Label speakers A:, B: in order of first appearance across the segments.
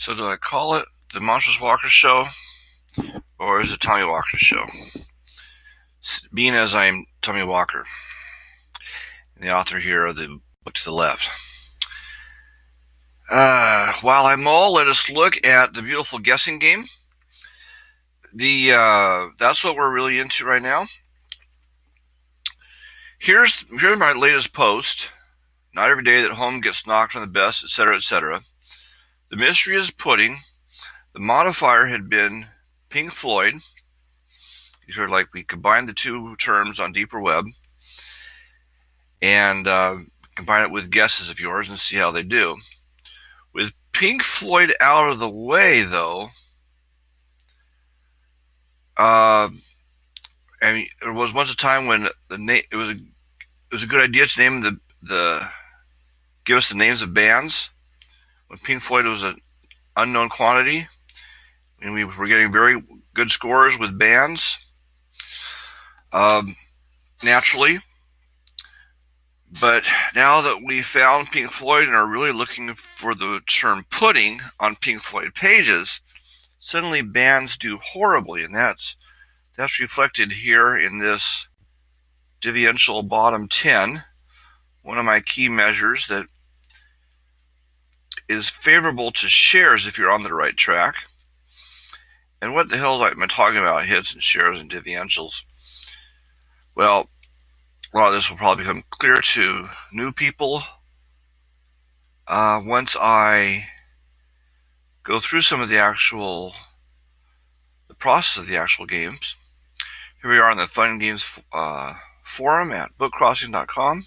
A: So do I call it the Monstrous Walker Show, or is it Tommy Walker's show? Being as I am Tommy Walker, the author here of the book to the left. While I mull, let us look at the beautiful guessing game. That's what we're really into right now. Here's my latest post. Not every day that home gets knocked on the best, etc., etc. The mystery is pudding. The modifier had been Pink Floyd. These are like we combined the two terms on Deeper Web and combine it with guesses of yours and see how they do. With Pink Floyd out of the way, though, I mean, there was once a time when it was a good idea to name give us the names of bands when Pink Floyd was an unknown quantity, and we were getting very good scores with bands. Naturally, but now that we found Pink Floyd and are really looking for the term pudding on Pink Floyd pages, suddenly bands do horribly, and that's reflected here in this differential bottom 10, one of my key measures that is favorable to shares if you're on the right track. And what the hell am I talking about, hits and shares and differentials? Well, a lot of this will probably become clear to new people once I go through some of the process of the actual games. Here we are on the Fun Games forum at bookcrossing.com.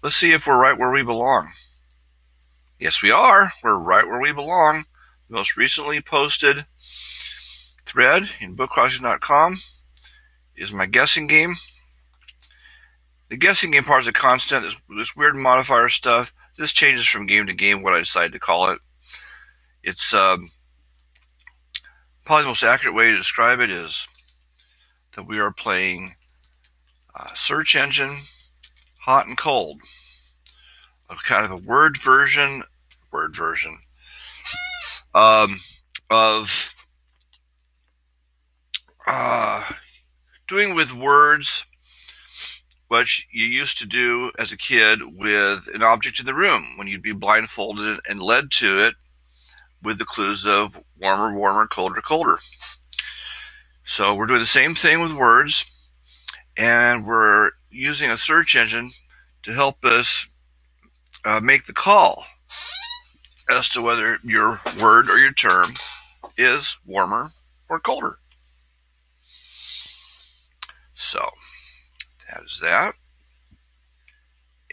A: Let's see if we're right where we belong. Yes, we are. We're right where we belong. The most recently posted thread in bookcrossing.com is my guessing game. The guessing game part is a constant. This weird modifier stuff. This changes from game to game what I decide to call it. It's probably the most accurate way to describe it is that we are playing search engine hot and cold. A kind of a word version of doing with words what you used to do as a kid with an object in the room when you'd be blindfolded and led to it with the clues of warmer, warmer, colder, colder. So we're doing the same thing with words, and we're using a search engine to help us make the call as to whether your word or your term is warmer or colder. So that is that.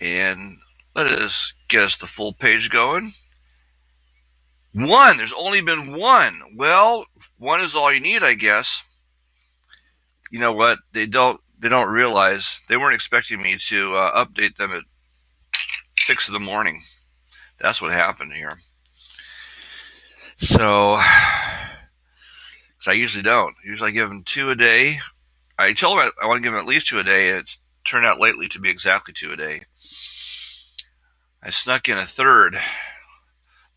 A: And let us get us the full page going. One, there's only been one. Well, one is all you need, I guess. You know what? They don't realize they weren't expecting me to update them at 6 in the morning. That's what happened here. So, because I usually don't. Usually I give them 2 a day. I tell them I want to give them at least 2 a day, and it's turned out lately to be exactly 2 a day. I snuck in a third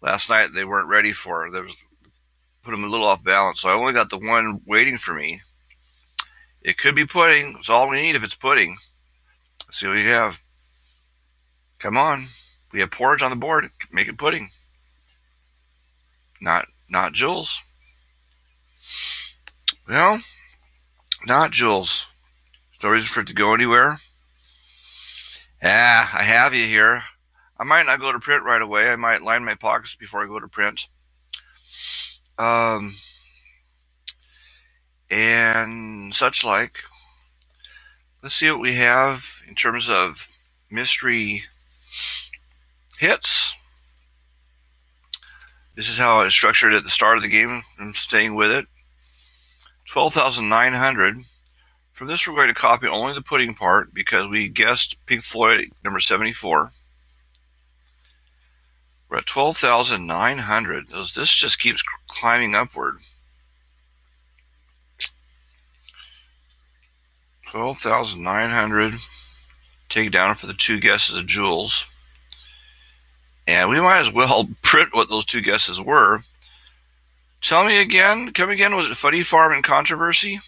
A: last night. They weren't ready for. Put them a little off balance, so I only got the one waiting for me. It could be pudding. It's all we need if it's pudding. Let's see what we have. Come on. We have porridge on the board. Make it pudding. Not Jules. Well, not Jules. No reason for it to go anywhere. I have you here. I might not go to print right away. I might line my pockets before I go to print. And such like. Let's see what we have in terms of mystery hits. This is how I structured it at the start of the game. I'm staying with it. 12,900. From this, we're going to copy only the pudding part because we guessed Pink Floyd number 74. We're at 12,900. This just keeps climbing upward. 12,900. Take down for the 2 guesses of Jules. And we might as well print what those 2 guesses were. Tell me again. Come again. Was it Funny Farm and Controversy?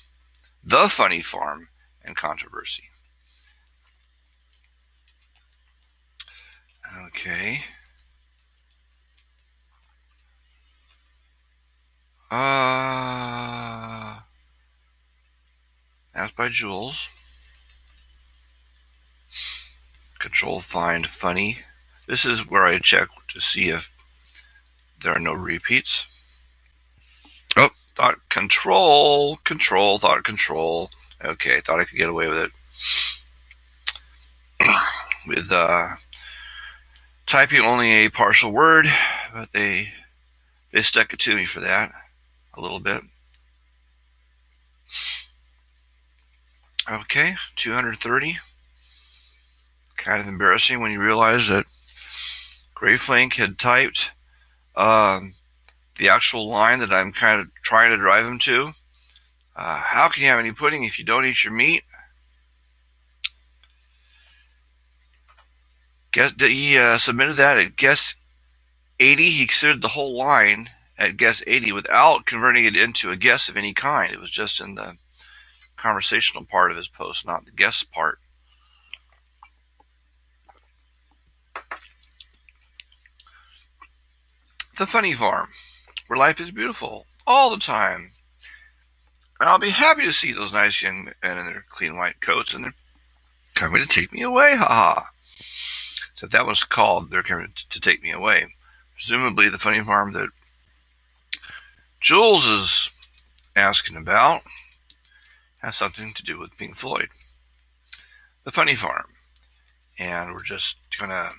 A: The Funny Farm and Controversy. Okay. That's by Jules. Control Find Funny. This is where I check to see if there are no repeats. Oh, thought control. Thought control. Okay, thought I could get away with it. With typing only a partial word, but they stuck it to me for that a little bit. Okay, 230. Kind of embarrassing when you realize that Greyflink had typed the actual line that I'm kind of trying to drive him to. How can you have any pudding if you don't eat your meat? He submitted that at guess 80. He considered the whole line at guess 80 without converting it into a guess of any kind. It was just in the conversational part of his post, not the guess part. The Funny Farm, where life is beautiful all the time. And I'll be happy to see those nice young men in their clean white coats, and they're coming to take me away, haha. So that was called They're Coming to Take Me Away. Presumably the Funny Farm that Jules is asking about has something to do with Pink Floyd. The Funny Farm. And we're just going to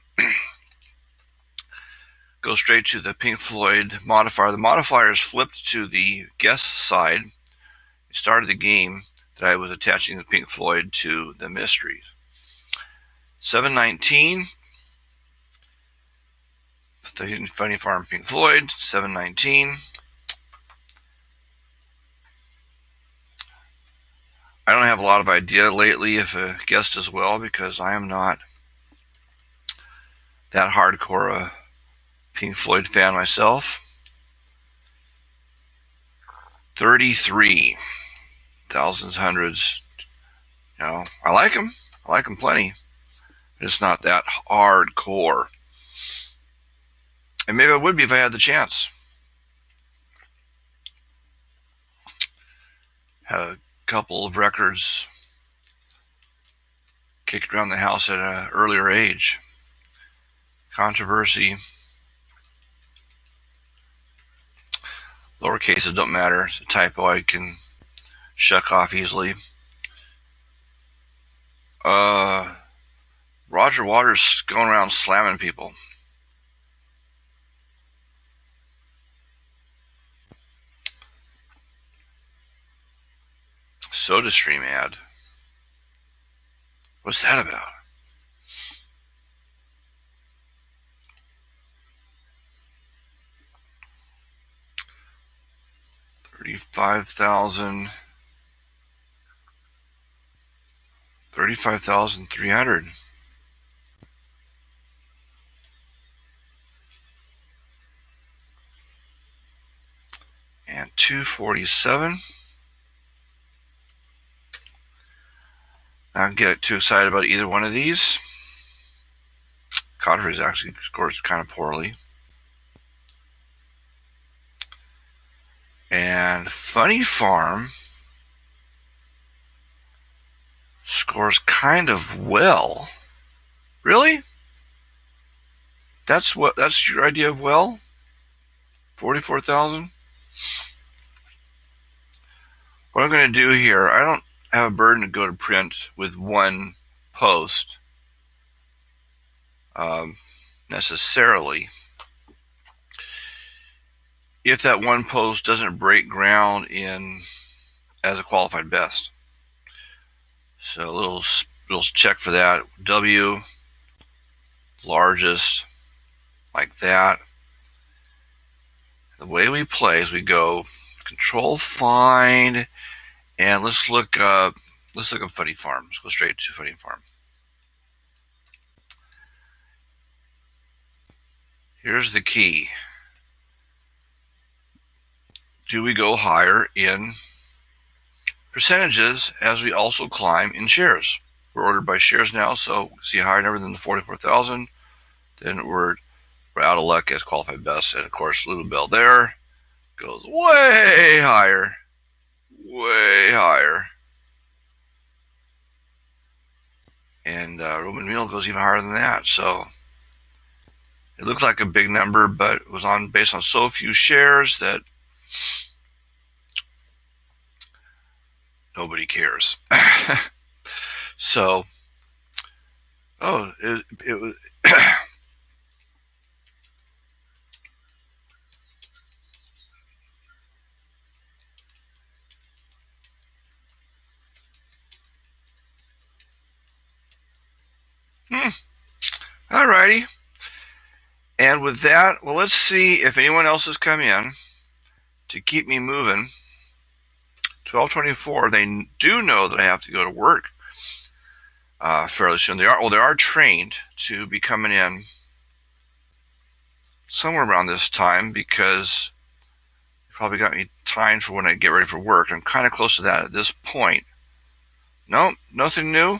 A: go straight to the Pink Floyd modifier. The modifier is flipped to the guess side. It started the game that I was attaching the Pink Floyd to the mysteries. 719. The Funny Farm Pink Floyd. 719. I don't have a lot of idea lately if a guest as well, because I am not that hardcore a Pink Floyd fan myself. 33. Thousands, hundreds. You know, I like them. I like them plenty. It's not that hardcore. And maybe I would be if I had the chance. Had a couple of records kicked around the house at an earlier age. Controversy. Lower cases don't matter. It's a typo I can shuck off easily. Roger Waters going around slamming people. SodaStream ad. What's that about? $35,000. 35,300. And 247. I don't get too excited about either one of these. Cottery's actually scores kind of poorly. And Funny Farm scores kind of well. Really? That's your idea of well? 44,000? What I'm going to do here, I don't have a burden to go to print with one post necessarily. If that one post doesn't break ground in as a qualified best. So a little check for that. W, largest, like that. The way we play is we go Control Find, and let's look up Funny Farm. Let's go straight to Funny Farm. Here's the key. do we go higher in percentages as we also climb in shares? We're ordered by shares now, so see a higher number than the 44,000. Then we're out of luck as qualified best, and of course Little Bell there goes way higher, and Roman Meal goes even higher than that. So it looks like a big number, but it was based on so few shares that nobody cares. So, it was. Alrighty. And with that, well, let's see if anyone else has come in to keep me moving. 12:24. They do know that I have to go to work fairly soon. They are trained to be coming in somewhere around this time, because they probably got me timed for when I get ready for work. I'm kind of close to that at this point. No, nothing new.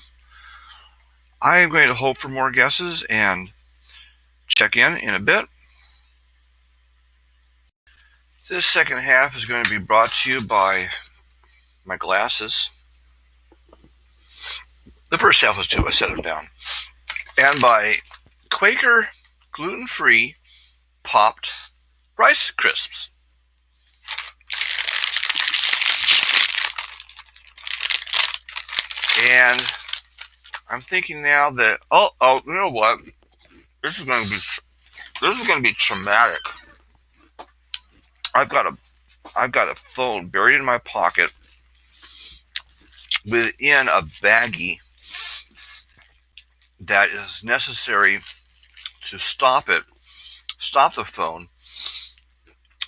A: I am going to hope for more guesses and check in a bit. This second half is going to be brought to you by my glasses. The first half was two. I set them down. And by Quaker gluten-free popped Rice Crisps. And I'm thinking now that you know what? This is going to be traumatic. I've got a phone buried in my pocket within a baggie that is necessary to stop the phone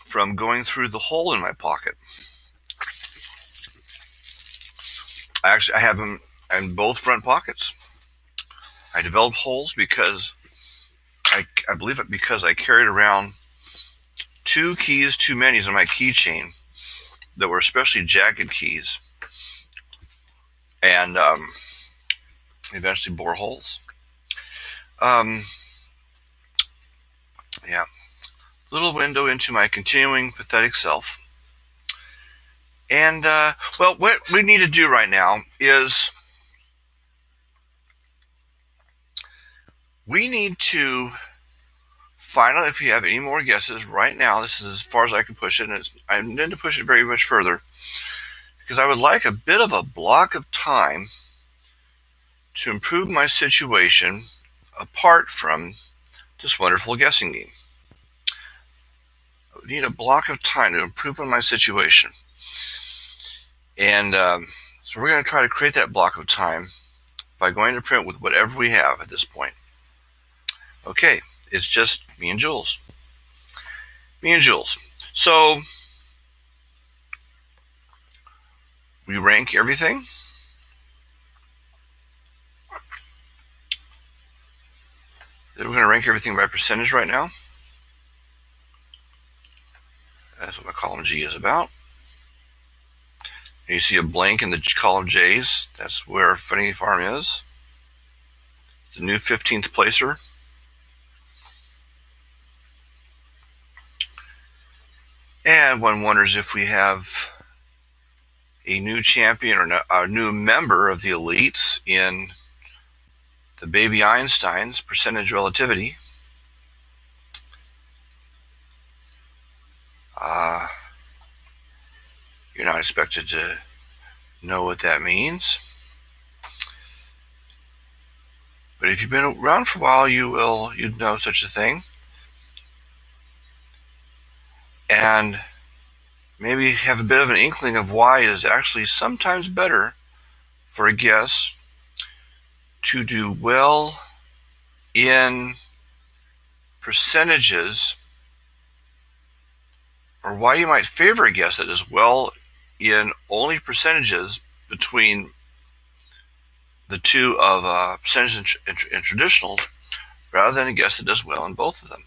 A: from going through the hole in my pocket. I have them in both front pockets. I developed holes because I believe it because I carried around 2 keys too many on my keychain that were especially jagged keys, and eventually bore holes. Yeah, little window into my continuing pathetic self. And well, what we need to do right now is we need to find out if you have any more guesses right now. This is as far as I can push it, and I intend to push it very much further, because I would like a bit of a block of time to improve my situation apart from this wonderful guessing game. I would need a block of time to improve on my situation. And so we're going to try to create that block of time by going to print with whatever we have at this point. Okay, it's just me and Jules. So we rank everything. We're going to rank everything by percentage right now. That's what my column G is about. And you see a blank in the column J's. That's where Funny Farm is. The new 15th placer. And one wonders if we have a new champion or a new member of the elites in the Baby Einstein's percentage relativity. You're not expected to know what that means. But if you've been around for a while, you'd know such a thing. And maybe have a bit of an inkling of why it is actually sometimes better for a guess to do well in percentages, or why you might favor a guess that is well in only percentages between the two of percentages and traditional, rather than a guess that does well in both of them.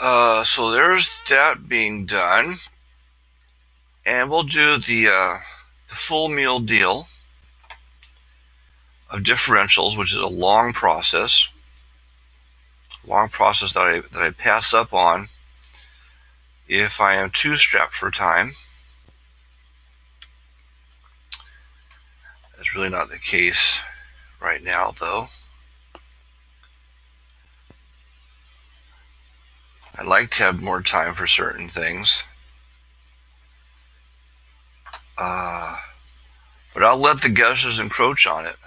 A: So there's that being done. And we'll do the full meal deal of differentials, which is a long process that I pass up on if I am too strapped for time. That's really not the case right now, though. I'd like to have more time for certain things. But I'll let the guesses encroach on it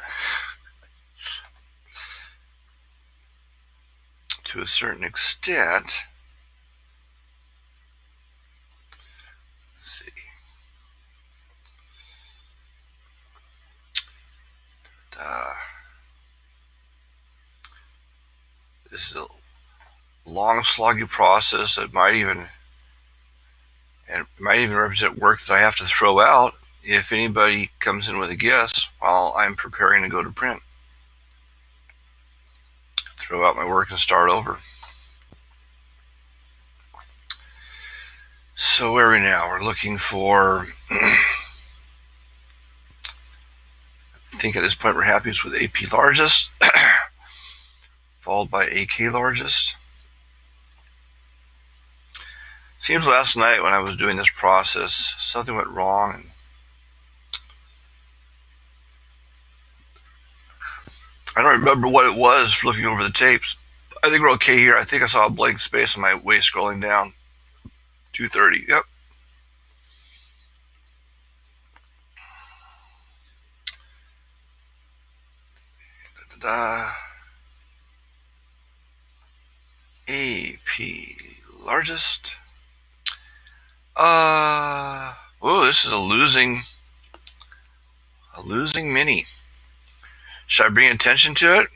A: to a certain extent. Let's see. This is a long, sloggy process that might even represent work that I have to throw out if anybody comes in with a guess while I'm preparing to go to print. Throw out my work and start over. So where are we now? We're looking for, I think at this point we're happiest with AP largest, followed by AK largest. Seems last night when I was doing this process, something went wrong, and I don't remember what it was looking over the tapes. I think we're okay here. I think I saw a blank space on my way scrolling down. 230, yep. AP largest. Oh, this is a losing mini. Should I bring attention to it?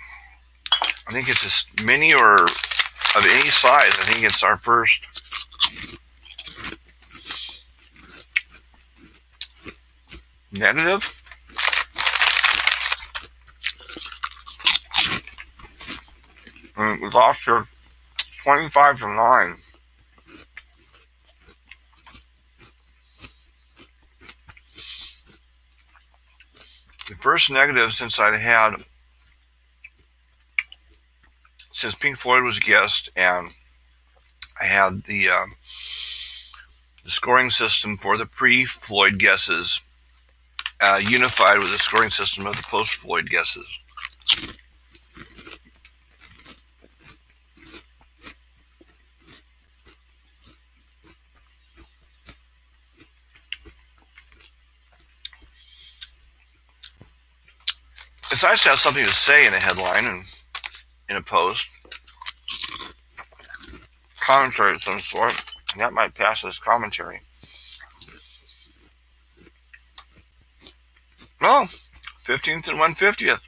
A: I think it's a mini or of any size. I think it's our first negative. And we lost here 25 to 9. The first negative since Pink Floyd was guessed, and I had the scoring system for the pre-Floyd guesses unified with the scoring system of the post-Floyd guesses. It's nice to have something to say in a headline and in a post. Commentary of some sort. And that might pass as commentary. No, 15th and 1/50th.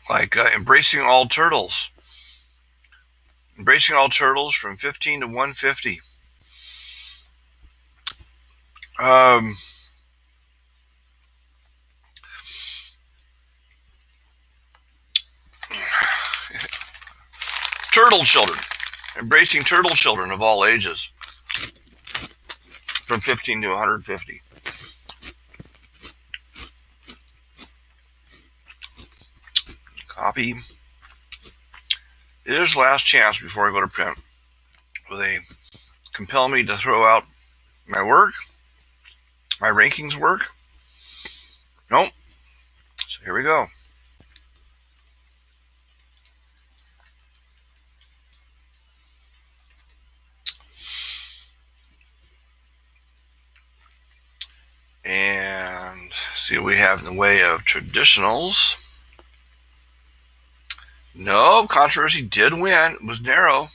A: Like embracing all turtles. Embracing all turtles from 15 to 150. Turtle children. Embracing turtle children of all ages. From 15 to 150. Copy. It is last chance before I go to print. Will they compel me to throw out my work? My rankings work? Nope. So here we go. And see what we have in the way of traditionals. No, controversy did win. It was narrow.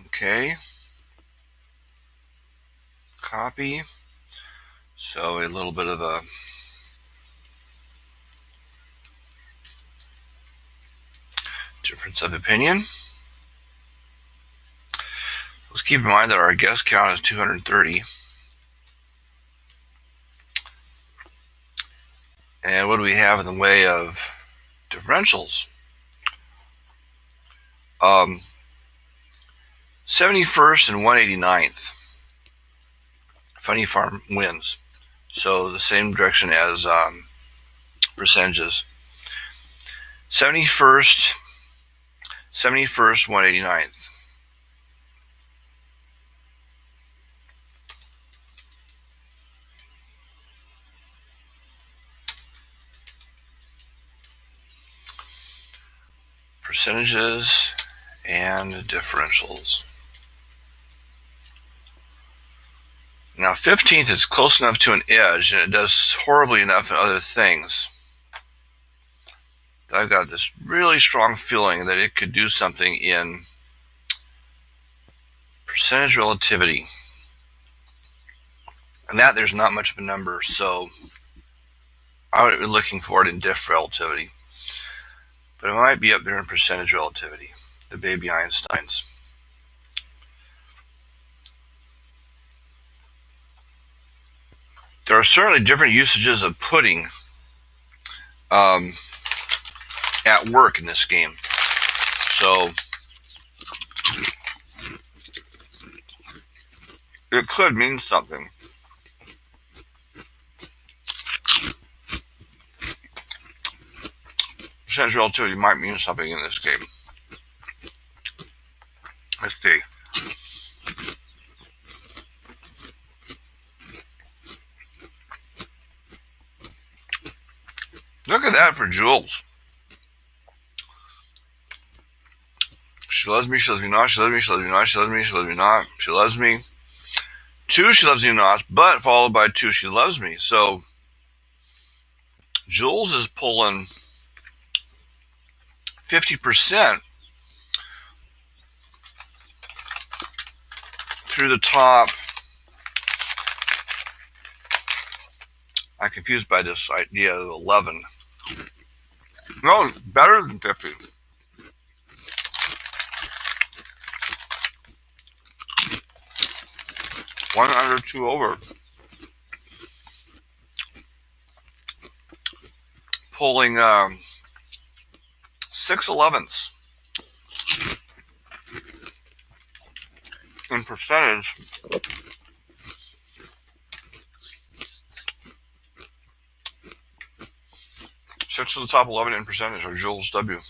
A: Okay. Copy. So a little bit of a difference of opinion. Let's keep in mind that our guest count is 230. And what do we have in the way of differentials? 71st and 189th. Funny Farm wins. So the same direction as percentages. 71st, 189th. Percentages and differentials. Now 15th is close enough to an edge, and it does horribly enough in other things. I've got this really strong feeling that it could do something in percentage relativity. And that there's not much of a number, so I would be looking for it in diff relativity. But it might be up there in percentage relativity, the baby Einsteins. There are certainly different usages of pudding at work in this game. So it could mean something. Percentage relativity might mean something in this game. Let's see. Look at that for Jules. She loves me, she loves me not, she loves me, she loves me not, she loves me, she loves me not, she loves me. 2, she loves me not, but followed by 2, she loves me. So Jules is pulling 50% through the top. I'm confused by this idea of 11. No, better than 50. One under, 2 over. Pulling 6 11ths in percentage. Six to the top 11 in percentage are Jules W.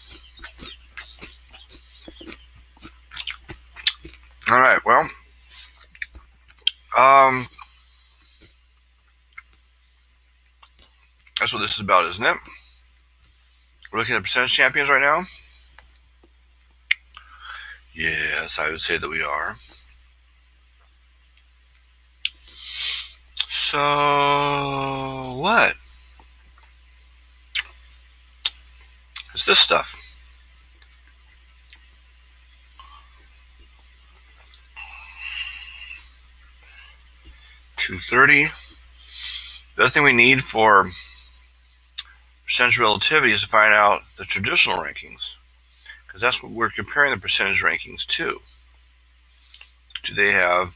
A: All right, well, that's what this is about, isn't it? We're looking at percentage champions right now. Yes, I would say that we are. So what? It's this stuff. $230. The other thing we need for percentage relativity is to find out the traditional rankings, because that's what we're comparing the percentage rankings to. Do they have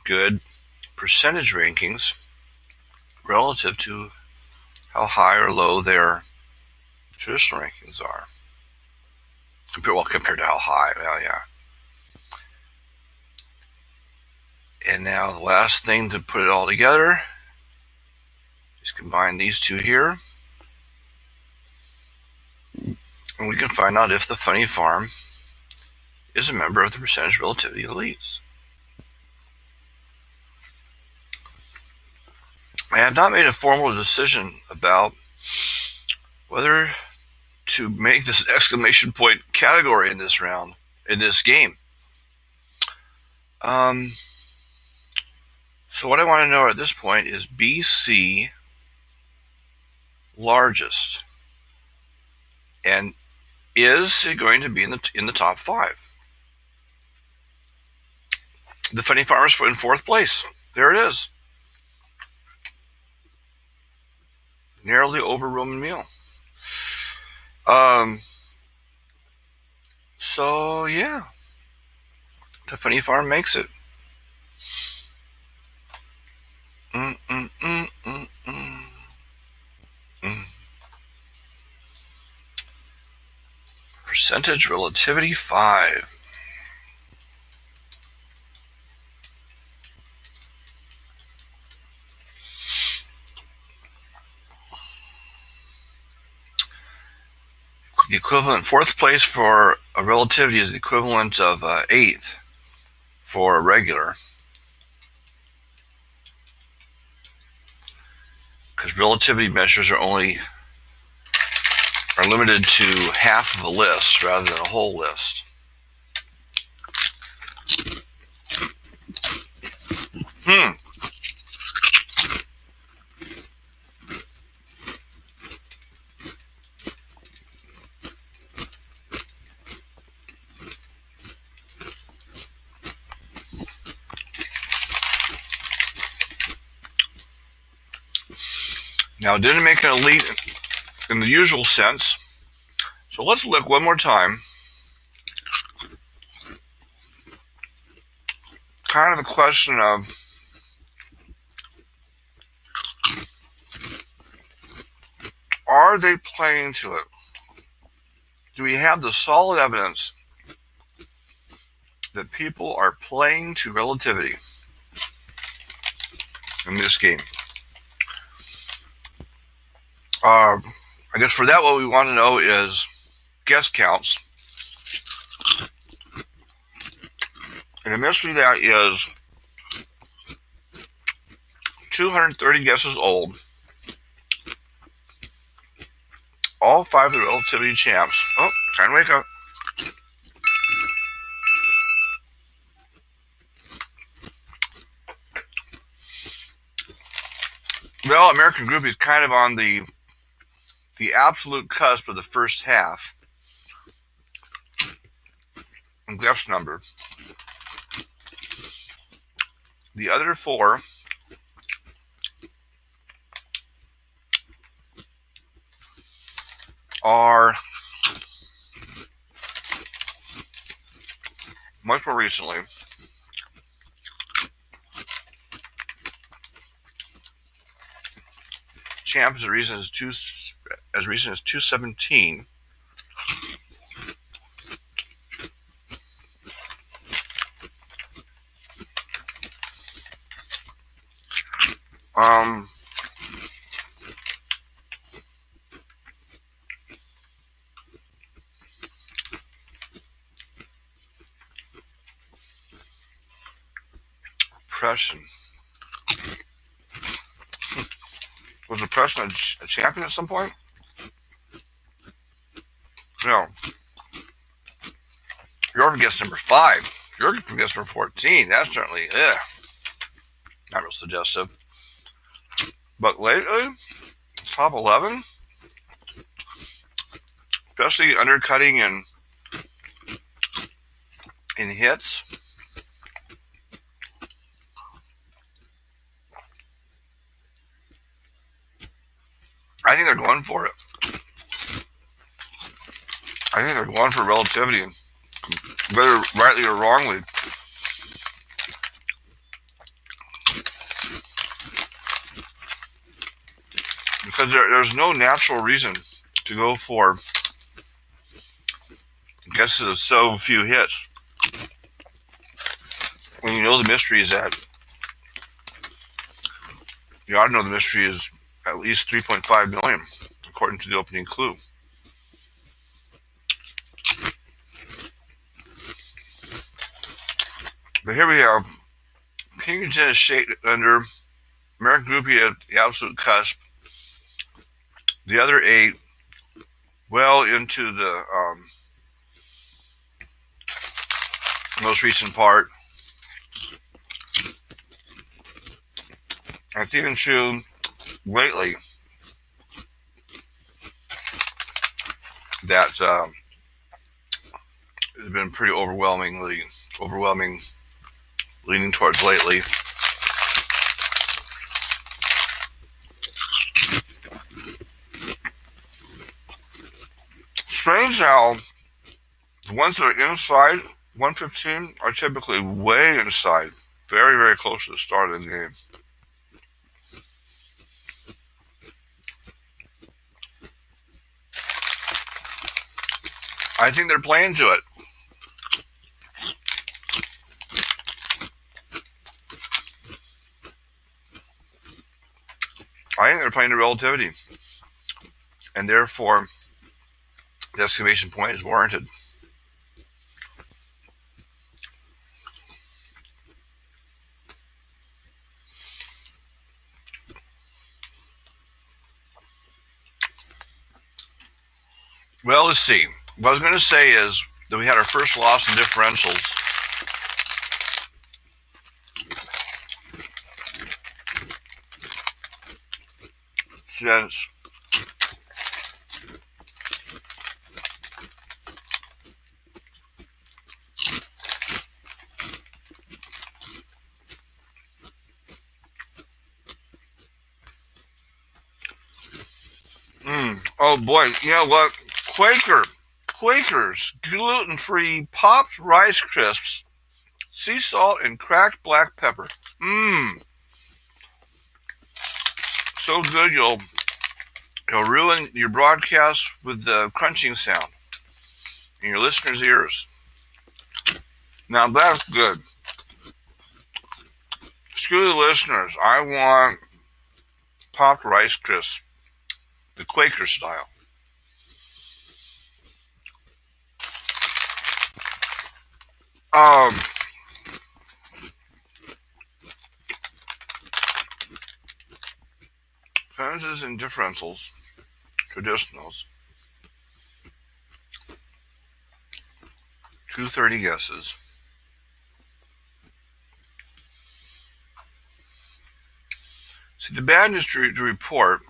A: good percentage rankings relative to how high or low their traditional rankings are? Compared to how high. Well, yeah. And now the last thing to put it all together is combine these two here, and we can find out if the Funny Farm is a member of the percentage relativity elites. I have not made a formal decision about whether to make this exclamation point category in this round, in this game. So what I want to know at this point is BC largest, and is it going to be in the top 5? The Funny Farm is in 4th place. There it is. Narrowly over Roman meal. So yeah, The funny farm makes it. Percentage relativity 5. The equivalent fourth place for a relativity is the equivalent of eighth for a regular. Because relativity measures are limited to half of a list rather than a whole list. Now, it didn't make an elite in the usual sense, so let's look one more time. Kind of a question of are they playing to it? Do we have the solid evidence that people are playing to relativity in this game? I guess for that, what we want to know is guess counts. And the mystery that is 230 guesses old. All 5 of the relativity champs. Oh, time to wake up. Well, American Groupie is kind of on the absolute cusp of the first half in guess number. The other 4 are much more recently. Champ as recent as 217. Depression. Was Depression a champion at some point? No. You're guess number 5. You're guess number 14. That's certainly not real suggestive. But lately, top 11, especially undercutting in hits. I think they're going for it. I think they're going for relativity, whether rightly or wrongly. Because there's no natural reason to go for guesses of so few hits when you know the mystery is that you ought to know the mystery is at least 3.5 million, according to the opening clue. But here we have Pinkerton is shaded under, American Groupie at the absolute cusp, the other 8 well into the most recent part. And it's even true lately that has been pretty overwhelming leaning towards lately. Strange how the ones that are inside 1:15 are typically way inside, very, very close to the start of the game. I think they're playing to it. I think they're playing to relativity. And therefore, the exclamation point is warranted. Well, let's see. What I was going to say is that we had our first loss in differentials since oh boy, you know what? Quakers, gluten-free popped Rice Crisps, sea salt, and cracked black pepper. So good you'll ruin your broadcast with the crunching sound in your listeners' ears. Now that's good. Screw the listeners. I want popped Rice Crisps, the Quaker style. Differences and differentials, traditionals, 230 guesses. See, the bad news to report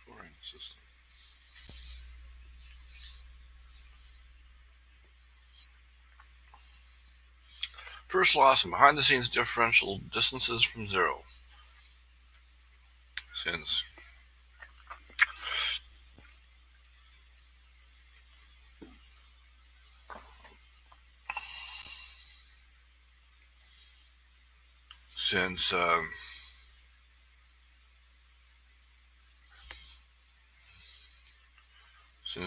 A: scoring system. First loss in behind-the-scenes differential distances from zero. Since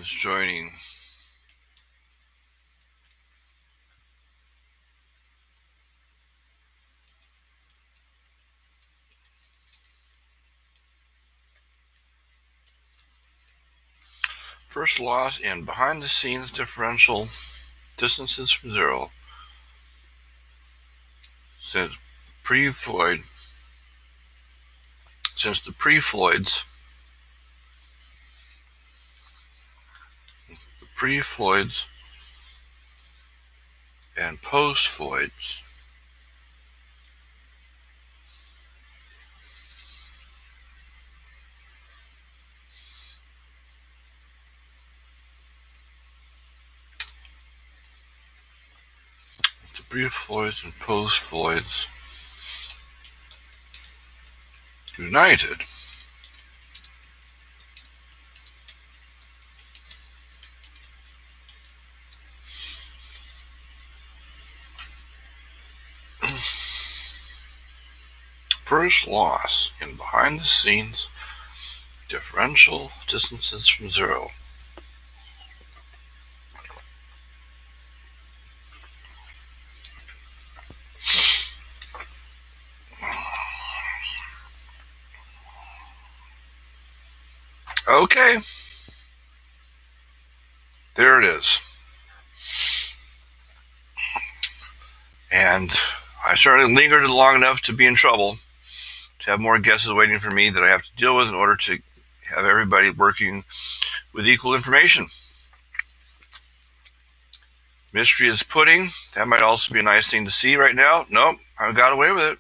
A: joining first loss in behind-the-scenes differential distances from zero since the pre-Floyds and post-Floyds. pre-Floyds and post-Floyds united. First loss in behind-the-scenes differential distances from zero. Okay. There it is. And I certainly lingered long enough to be in trouble, to have more guesses waiting for me that I have to deal with in order to have everybody working with equal information. Mystery is pudding. That might also be a nice thing to see right now. Nope, I got away with it.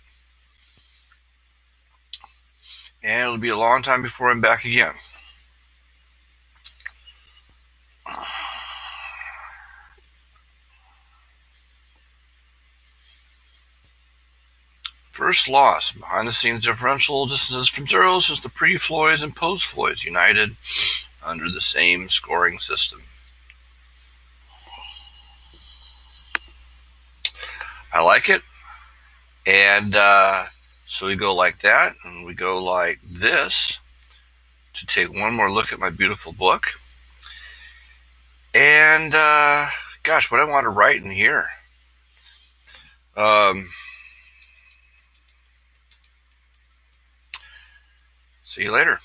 A: And it'll be a long time before I'm back again. First loss, behind-the-scenes differential distances from zero since the pre-Floyds and post-Floyds united under the same scoring system. I like it. And so we go like that, and we go like this to take one more look at my beautiful book. And gosh, what I want to write in here. See you later.